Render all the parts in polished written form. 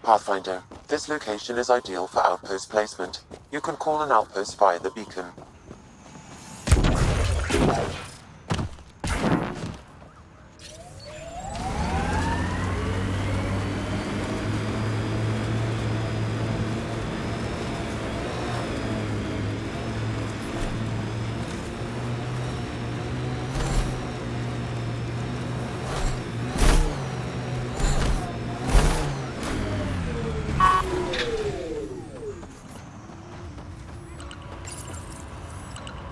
Pathfinder, this location is ideal for outpost placement. You can call an outpost via the beacon.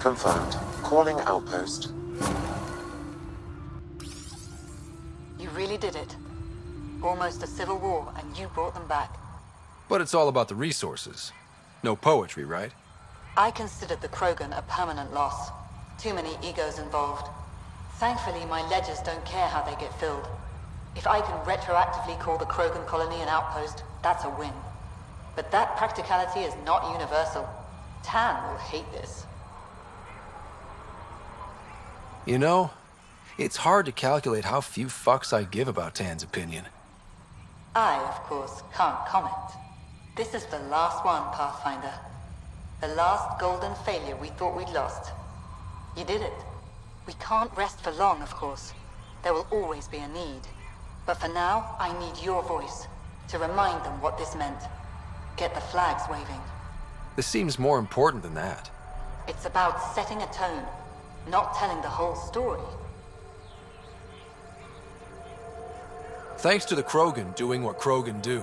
Confirmed. Calling outpost. You really did it. Almost a civil war, and you brought them back. But it's all about the resources. No poetry, right? I considered the Krogan a permanent loss. Too many egos involved. Thankfully, my ledgers don't care how they get filled. If I can retroactively call the Krogan colony an outpost, that's a win. But that practicality is not universal. Tan will hate this. You know, it's hard to calculate how few fucks I give about Tan's opinion. I, of course, can't comment. This is the last one, Pathfinder. The last golden failure we thought we'd lost. You did it. We can't rest for long, of course. There will always be a need. But for now, I need your voice to remind them what this meant. Get the flags waving. This seems more important than that. It's about setting a tone, not telling the whole story. Thanks to the Krogan doing what Krogan do.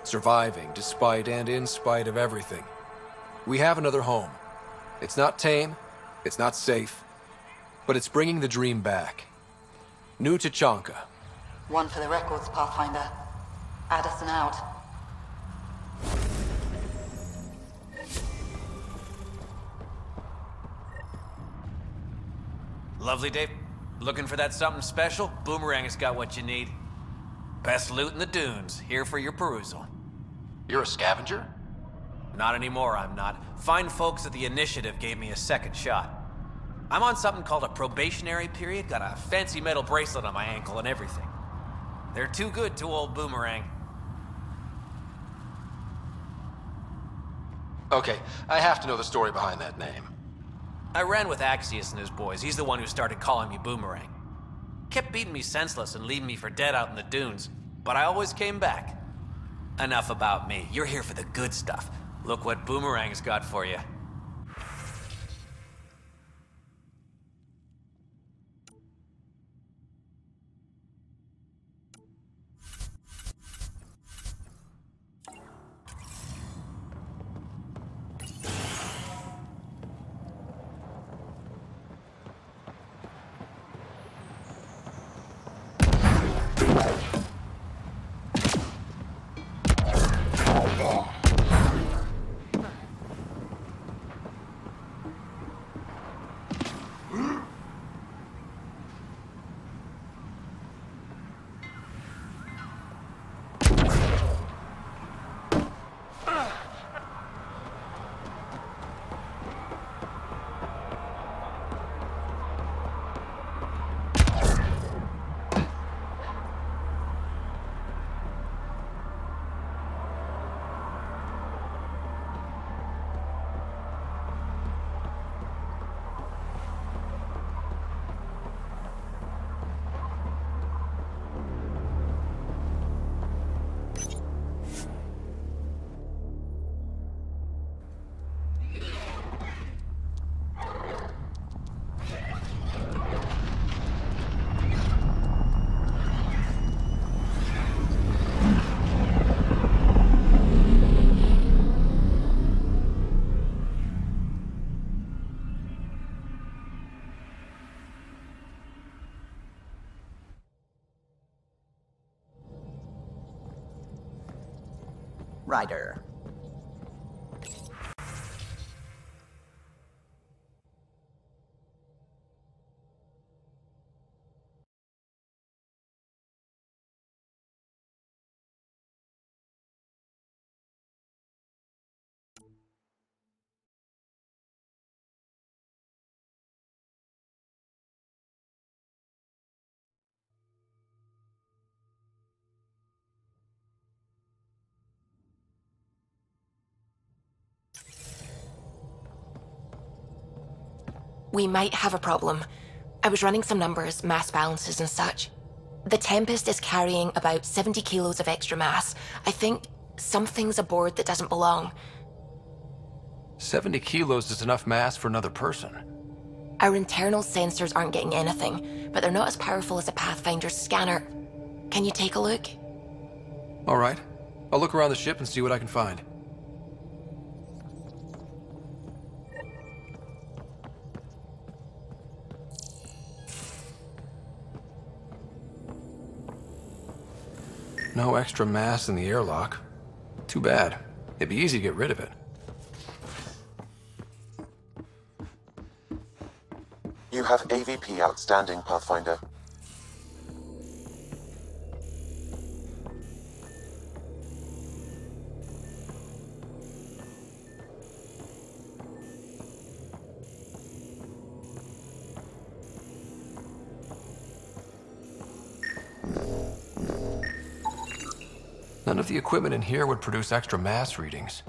Surviving despite and in spite of everything. We have another home. It's not tame, it's not safe, but it's bringing the dream back. New Tachanka. One for the records, Pathfinder. Addison out. Lovely day. Looking for that something special? Boomerang has got what you need. Best loot in the dunes, here for your perusal. You're a scavenger? Not anymore, I'm not. Fine folks at the Initiative gave me a second shot. I'm on something called a probationary period, got a fancy metal bracelet on my ankle and everything. They're too good to old Boomerang. Okay, I have to know the story behind that name. I ran with Axius and his boys. He's the one who started calling me Boomerang. Kept beating me senseless and leaving me for dead out in the dunes, but I always came back. Enough about me. You're here for the good stuff. Look what Boomerang's got for you. Ryder. we might have a problem. I was running some numbers, mass balances and such. The Tempest is carrying about 70 kilos of extra mass. I think something's aboard that doesn't belong. 70 kilos is enough mass for another person. Our internal sensors aren't getting anything, but they're not as powerful as a Pathfinder's scanner. Can you take a look? All right. I'll look around the ship and see what I can find. No extra mass in the airlock. Too bad. It'd be easy to get rid of it. You have AVP outstanding, Pathfinder. None of the equipment in here would produce extra mass readings.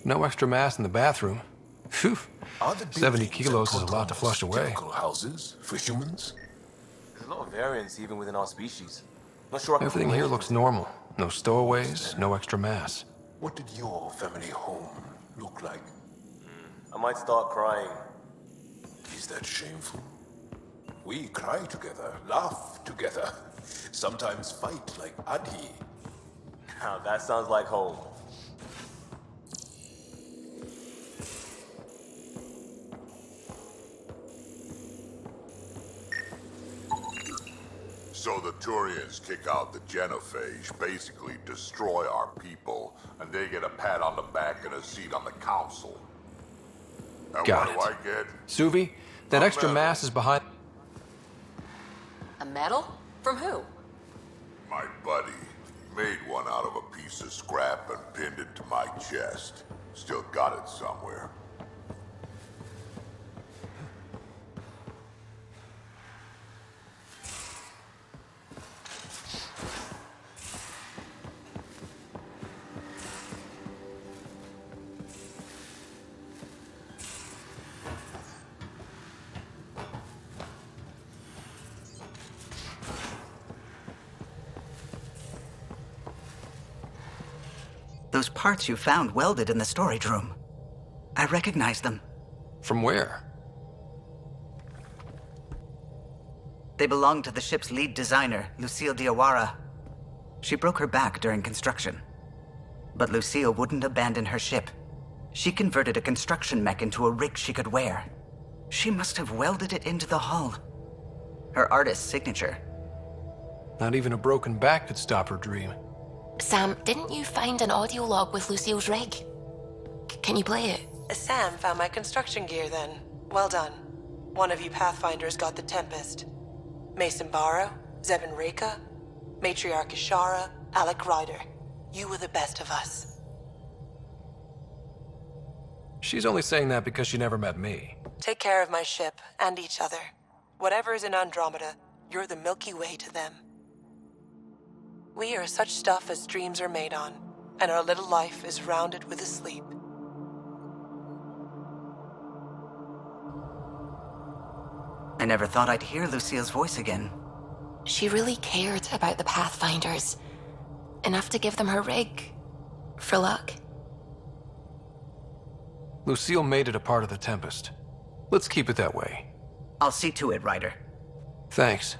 No extra mass in the bathroom. Phew. Are the 70 buildings kilos and is a lot to flush away. typical houses for humans? There's a lot of variance even within our species. Not sure I can Everything here relate. looks normal. No stowaways, no extra mass. What did your family home look like? I might start crying. Is that shameful? We cry together, laugh together, sometimes fight like Adi. Now that sounds like home. So the Turians kick out the Genophage, basically destroy our people, and they get a pat on the back and a seat on the council. And Got what it. do I get? Suvi, that A extra medal. mass is behind... A medal? From who? My buddy made one out of a piece of scrap and pinned it to my chest. Still got it somewhere. Those parts you found welded in the storage room. I recognize them. From where? They belong to the ship's lead designer, Lucille Diawara. She broke her back during construction. But Lucille wouldn't abandon her ship. She converted a construction mech into a rig she could wear. She must have welded it into the hull. Her artist's signature. Not even a broken back could stop her dream. Sam, didn't you find an audio log with Lucille's rig? Can you play it? Sam found my construction gear then. Well done. One of you Pathfinders got the Tempest. Mason Barrow, Zebin Reka, Matriarch Ishara, Alec Ryder. You were the best of us. She's only saying that because she never met me. Take care of my ship and each other. Whatever is in Andromeda, you're the Milky Way to them. We are such stuff as dreams are made on, and our little life is rounded with a sleep. I never thought I'd hear Lucille's voice again. She really cared about the Pathfinders. Enough to give them her rig. For luck. Lucille made it a part of the Tempest. Let's keep it that way. I'll see to it, Ryder. Thanks.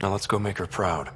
Now let's go make her proud.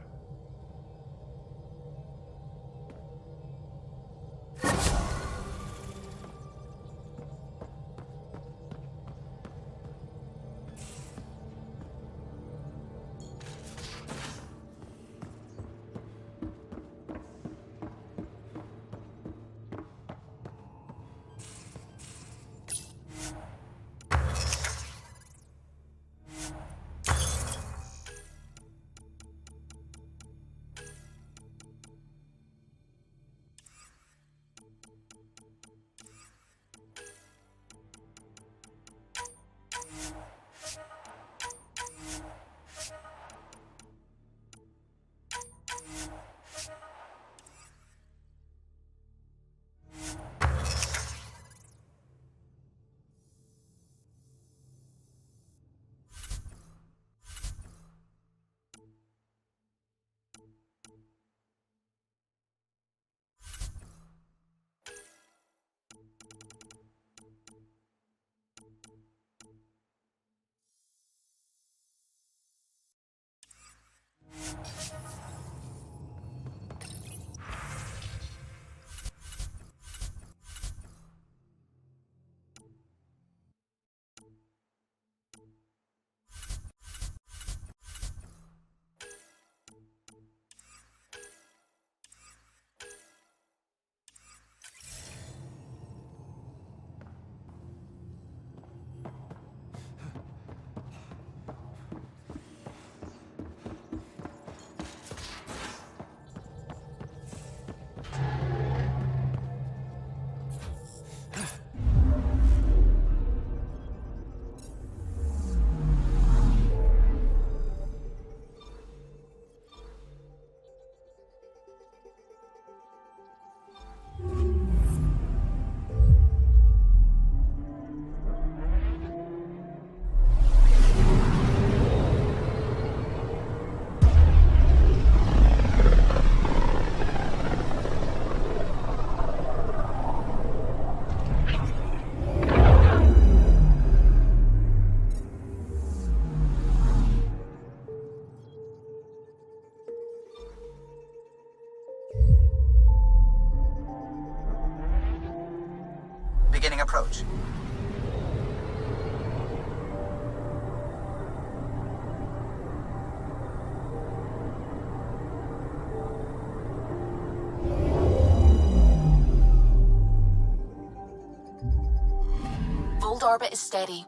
Beginning approach. Fold orbit is steady.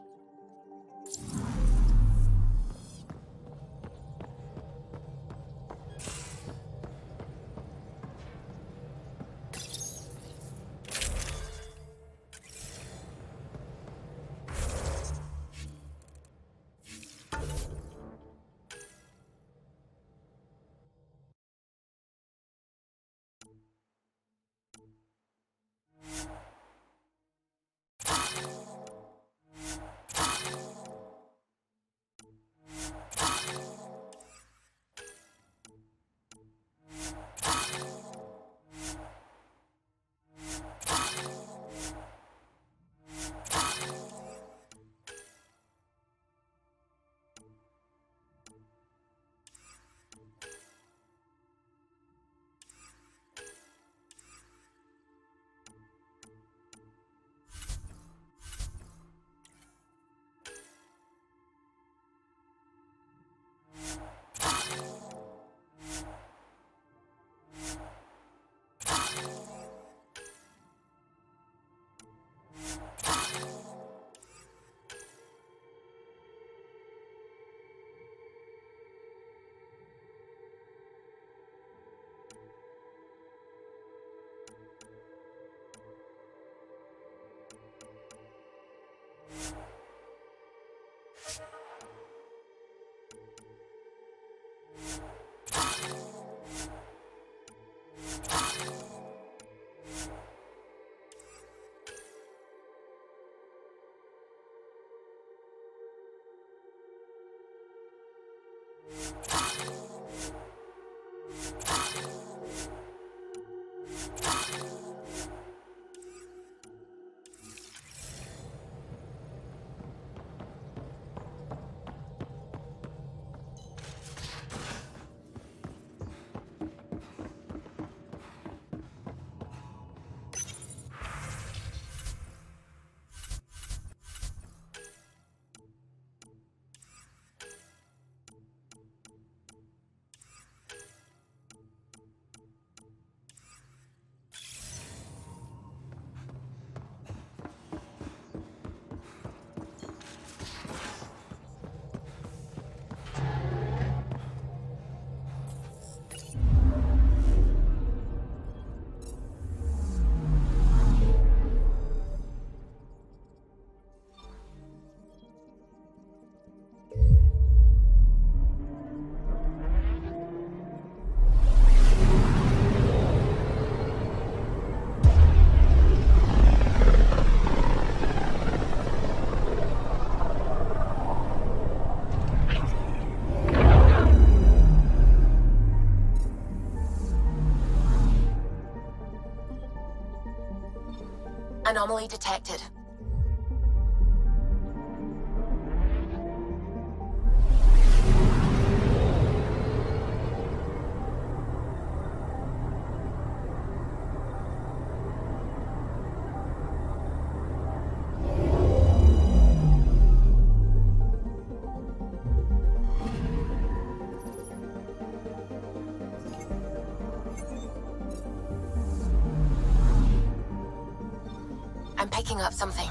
Anomaly detected. I'm picking up something.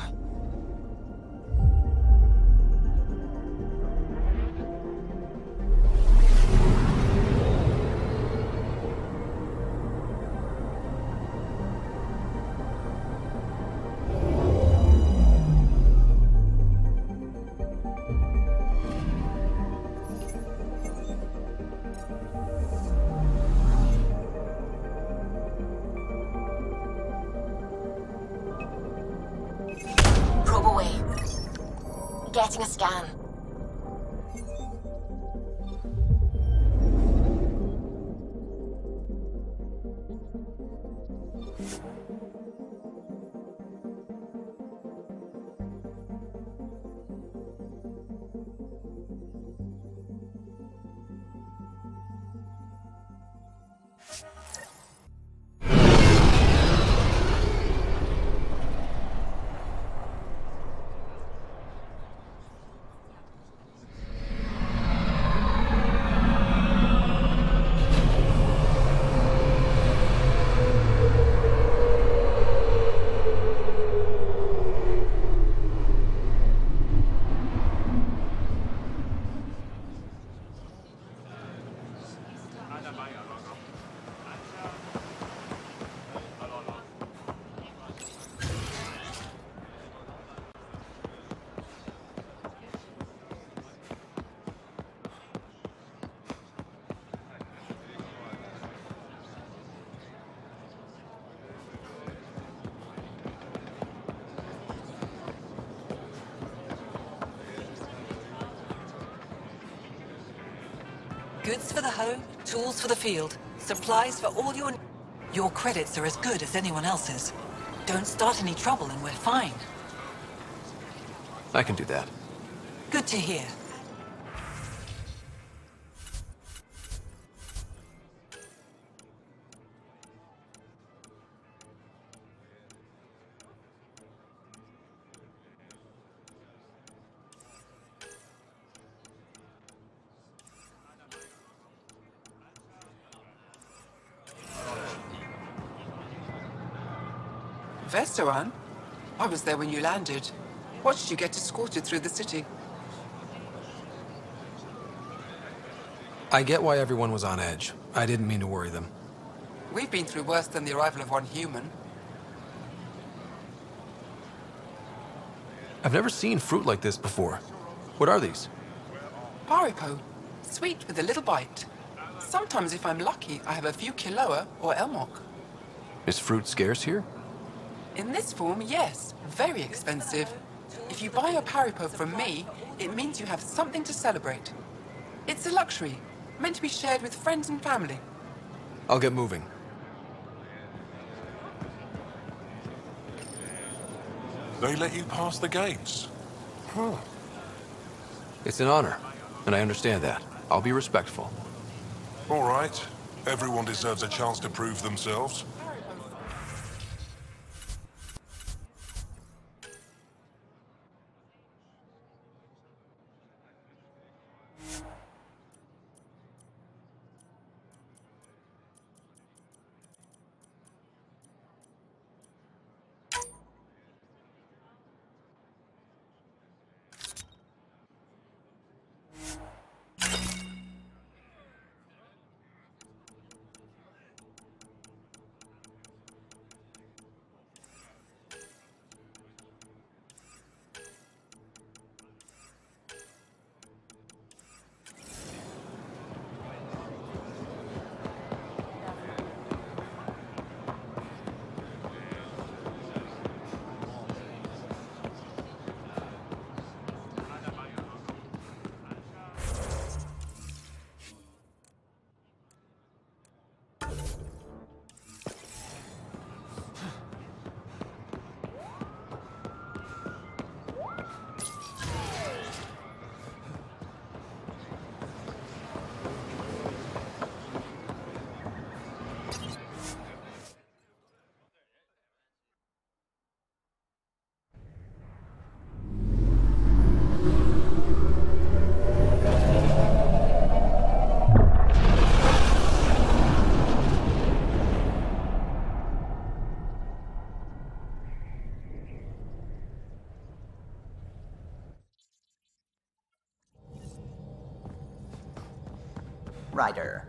Probe away. Getting a scan. Goods for the home, tools for the field, supplies for all your... Your credits are as good as anyone else's. Don't start any trouble and we're fine. I can do that. Good to hear. Vestaran? I was there when you landed. Watched you get escorted through the city. I get why everyone was on edge. I didn't mean to worry them. We've been through worse than the arrival of one human. I've never seen fruit like this before. What are these? Paripo. Sweet with a little bite. Sometimes, if I'm lucky, I have a few Kiloa or Elmok. Is fruit scarce here? In this form, yes. Very expensive. If you buy a Paripo from me, it means you have something to celebrate. It's a luxury, meant to be shared with friends and family. I'll get moving. They let you pass the gates? Huh. It's an honor, and I understand that. I'll be respectful. All right. Everyone deserves a chance to prove themselves. Ryder.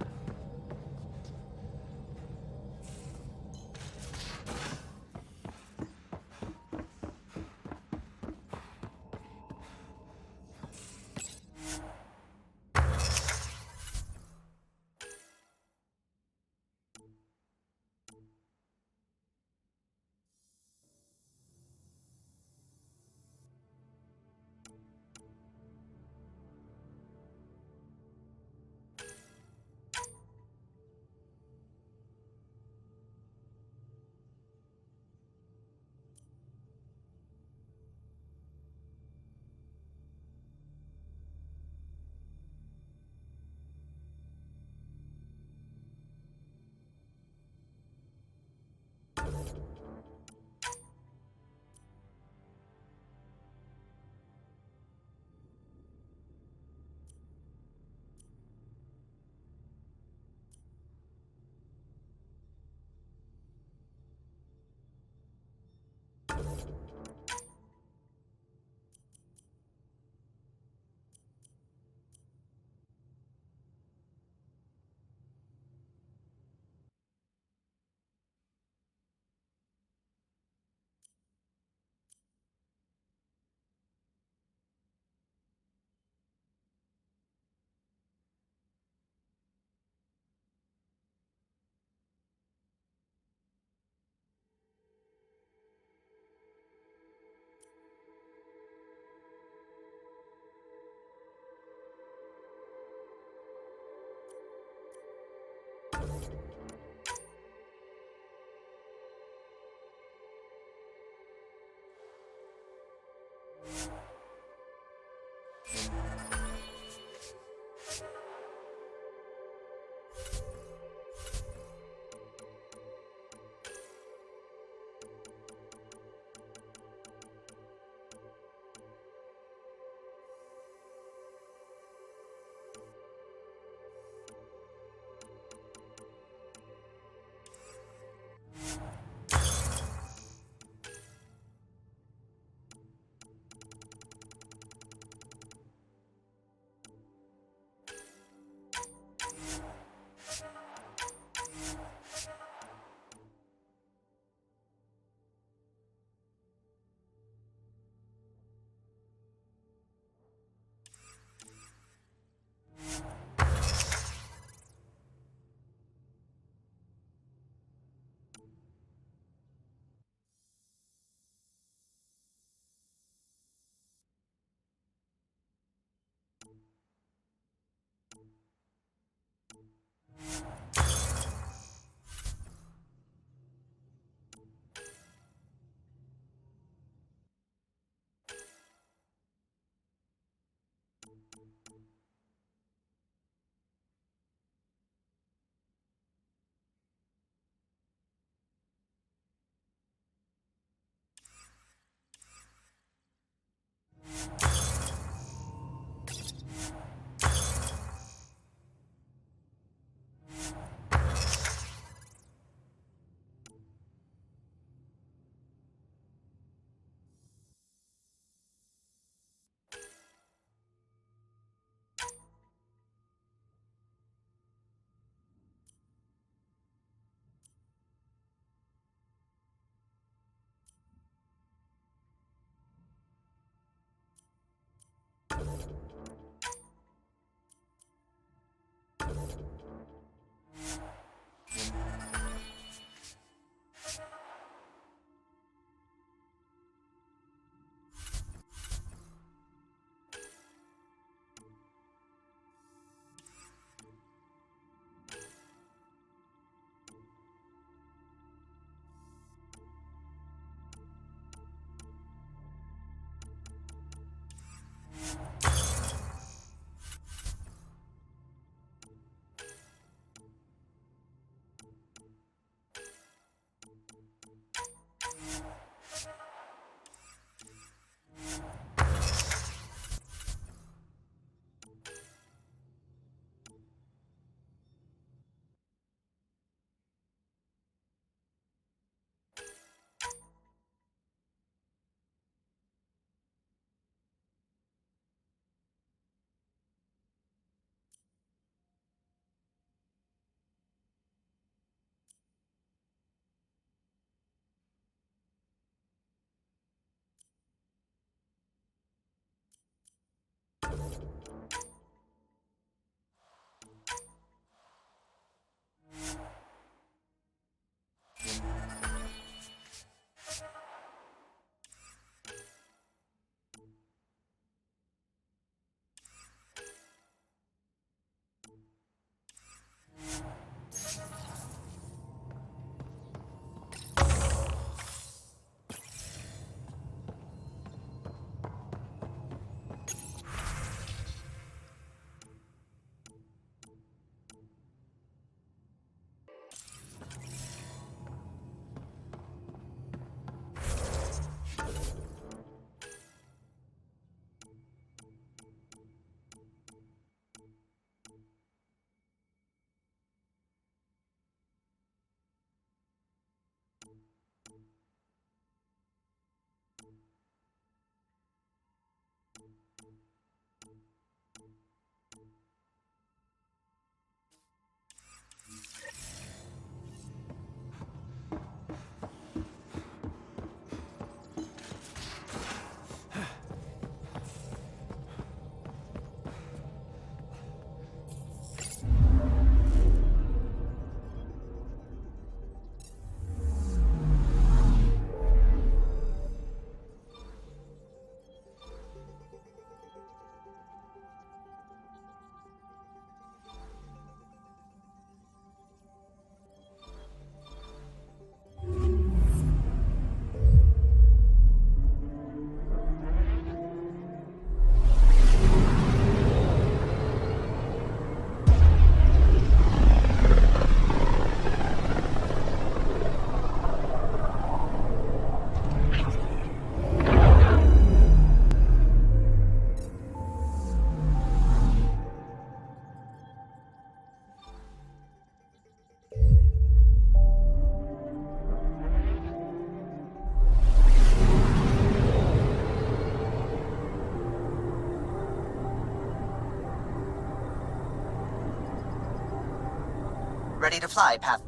Ready to fly, Path.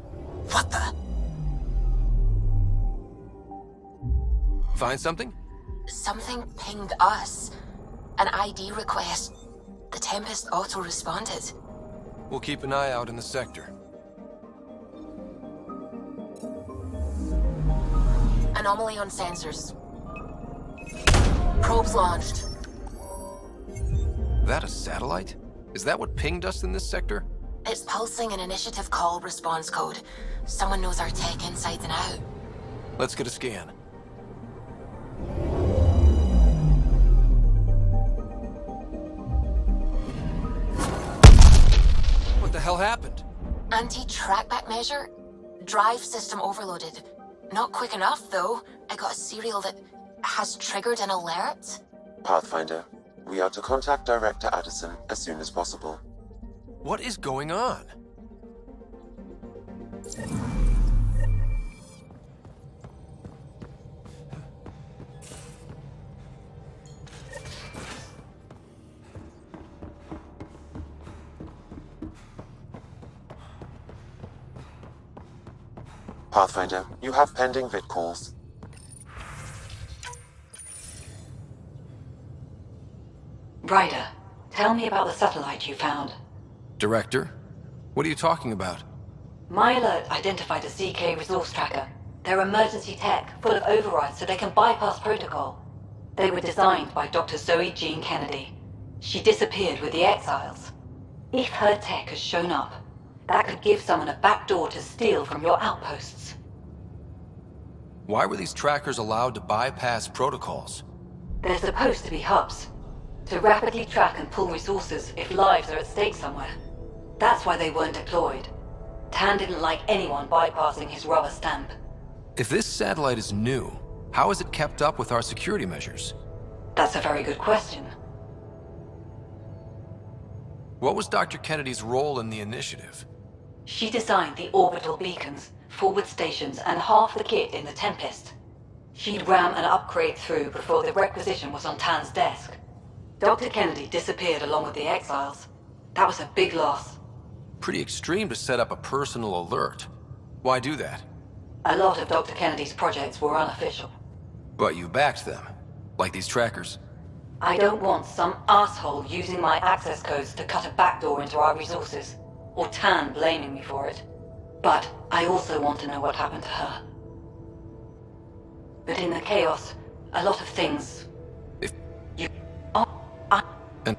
What the? Find something? Something pinged us. An ID request. The Tempest auto-responded. We'll keep an eye out in the sector. Anomaly on sensors. Probes launched. That a satellite? Is that what pinged us in this sector? It's pulsing an initiative call response code. Someone knows our tech inside and out. Let's get a scan. What the hell happened? Anti-trackback measure? Drive system overloaded. Not quick enough, though. I got a serial that has triggered an alert. Pathfinder, we are to contact Director Addison as soon as possible. What is going on? Pathfinder, you have pending vid calls. Ryder, tell me about the satellite you found. Director? What are you talking about? My alert identified a CK resource tracker. They're emergency tech, full of overrides so they can bypass protocol. They were designed by Dr. Zoe Jean Kennedy. She disappeared with the Exiles. If her tech has shown up, that could give someone a backdoor to steal from your outposts. Why were these trackers allowed to bypass protocols? They're supposed to be hubs, to rapidly track and pull resources if lives are at stake somewhere. That's why they weren't deployed. Tan didn't like anyone bypassing his rubber stamp. If this satellite is new, how has it kept up with our security measures? That's a very good question. What was Dr. Kennedy's role in the initiative? She designed the orbital beacons, forward stations, and half the kit in the Tempest. She'd ram an upgrade through before the requisition was on Tan's desk. Dr. Kennedy disappeared along with the Exiles. That was a big loss. Pretty extreme to set up a personal alert. Why do that? A lot of Dr. Kennedy's projects were unofficial. But you backed them, like these trackers. I don't want some asshole using my access codes to cut a backdoor into our resources, or Tan blaming me for it. But I also want to know what happened to her. But in the chaos, a lot of things... You... Oh, And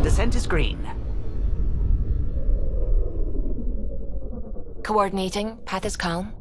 Descent is green. Coordinating. Path is calm.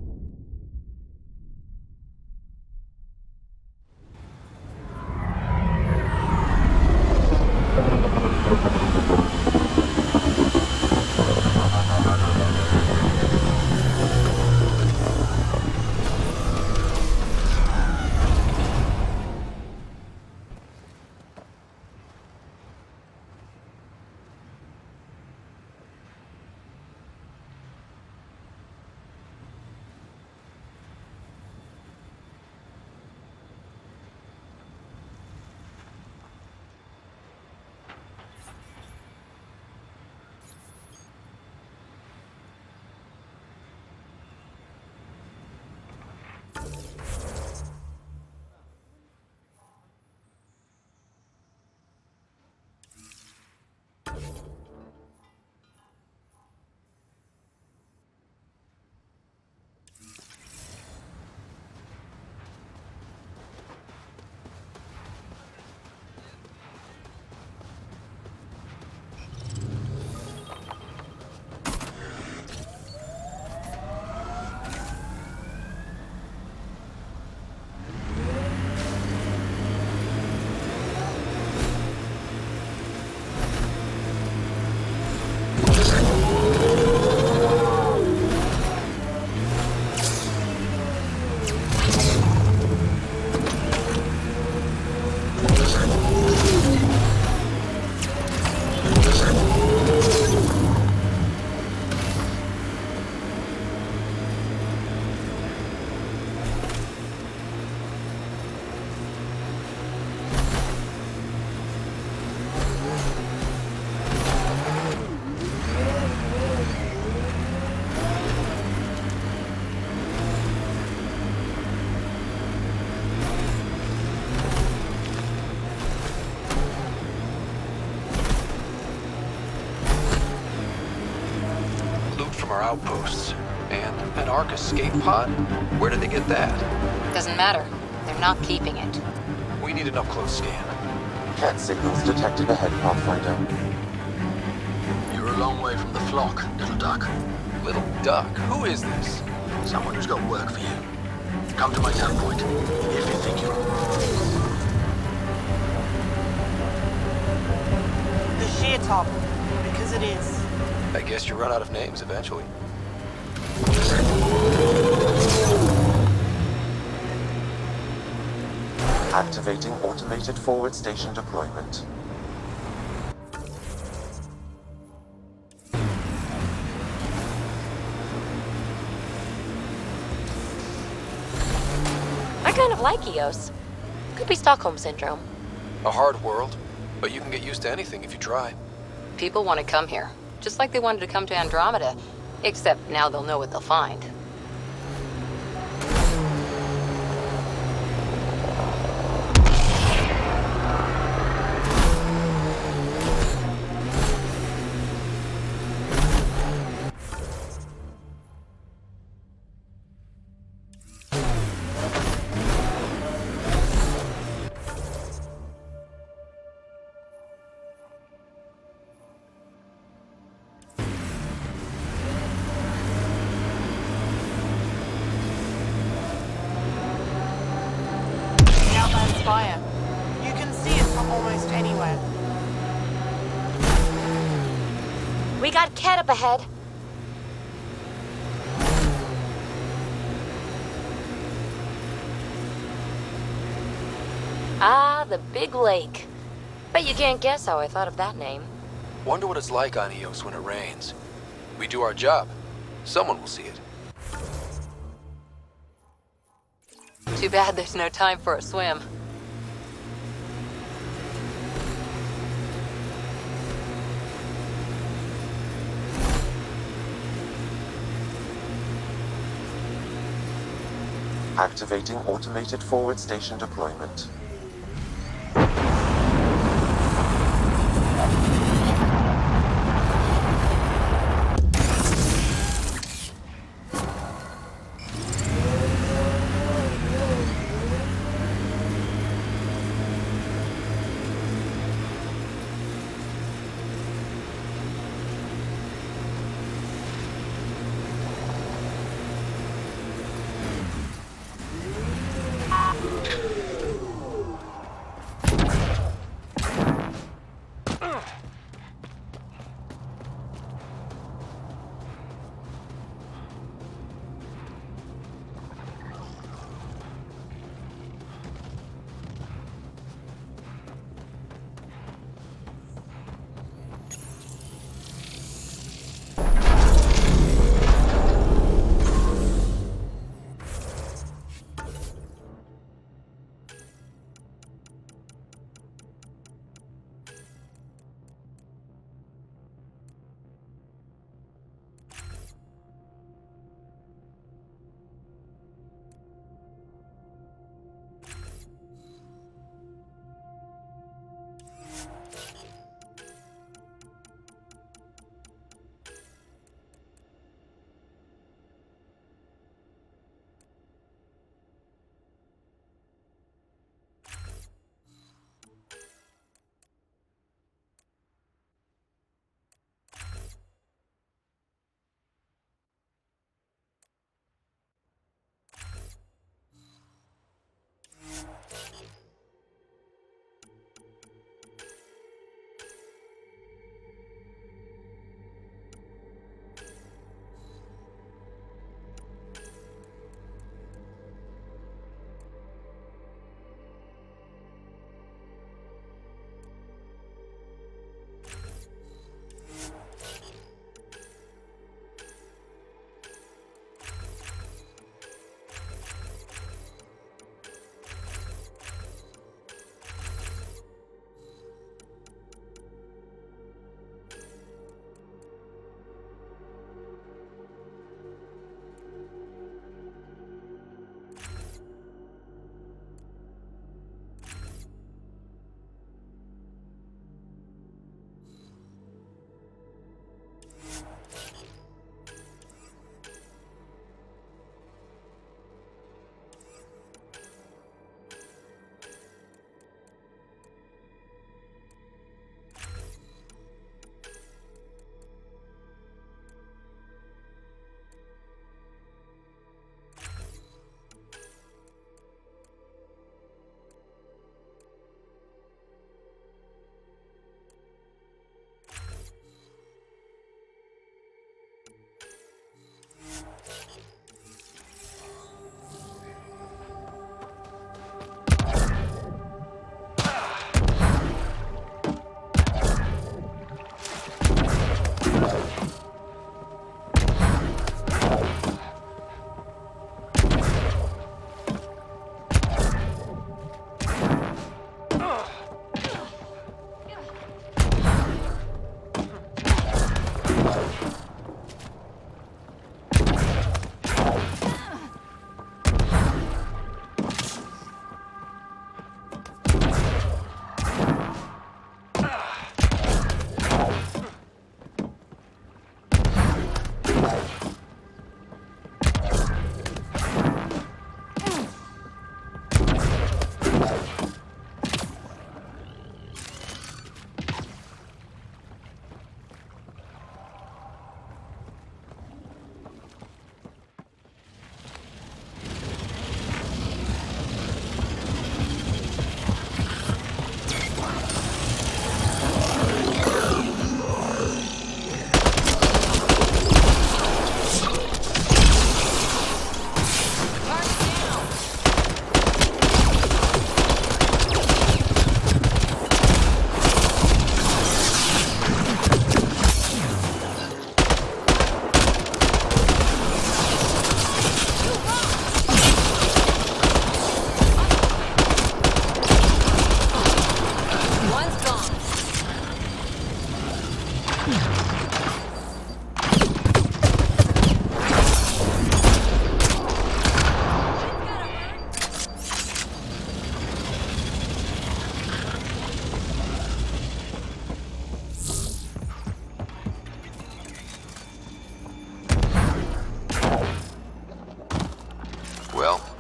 from our outposts. And an Ark escape pod? Where did they get that? Doesn't matter. They're not keeping it. We need an up-close scan. Cat signals detected ahead, Pathfinder. You're a long way from the flock, little duck. Little duck? Who is this? Someone who's got work for you. Come to my tap point, if you think you're... The sheer top, because it is. I guess you run out of names eventually. Activating automated forward station deployment. I kind of like Eos. Could be Stockholm Syndrome. A hard world, but you can get used to anything if you try. People want to come here, just like they wanted to come to Andromeda. Except now they'll know what they'll find. Spire. You can see it from almost anywhere. We got Cat up ahead. Ah, the big lake. Bet you can't guess how I thought of that name. Wonder what it's like on Eos when it rains. We do our job. Someone will see it. Too bad there's no time for a swim. Activating automated forward station deployment.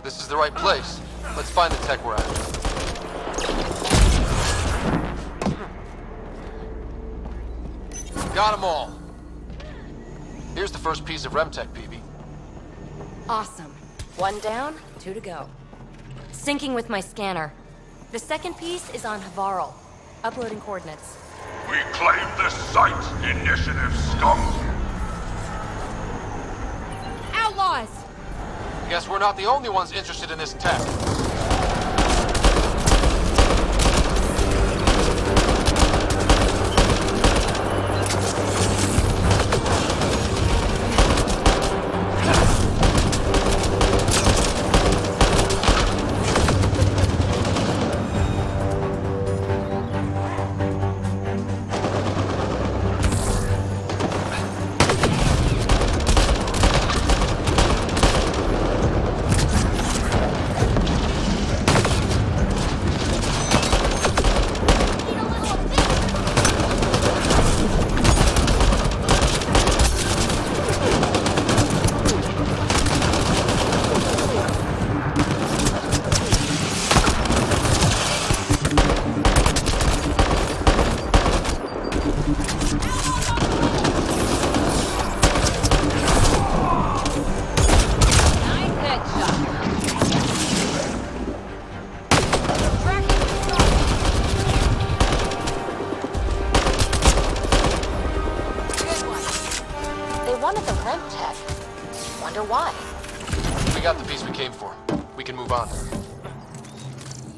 This is the right place. Let's find the tech we're after. Got them all. Here's the first piece of RemTech, PB. Awesome. 1 down, 2 to go. Syncing with my scanner. The second piece is on Havarl. Uploading coordinates. We claim this site, initiative scum. Outlaws! Guess we're not the only ones interested in this tech.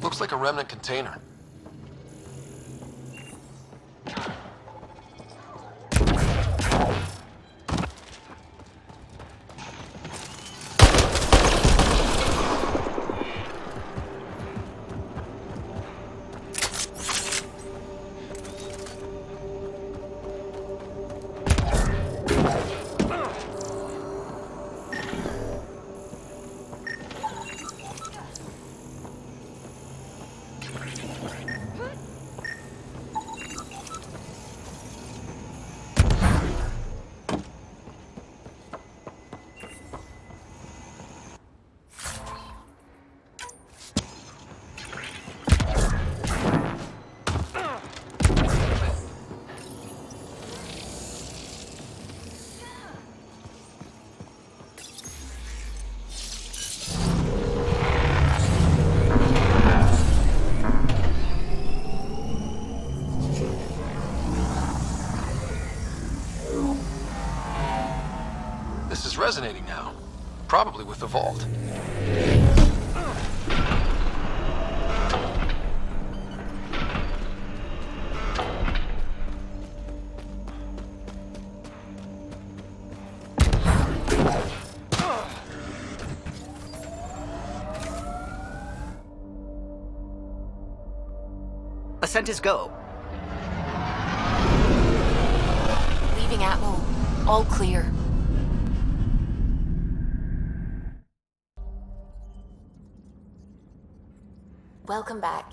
Looks like a remnant container. This is resonating now. Probably with the vault. Ascent is go. Leaving Atmo. All clear. Welcome back.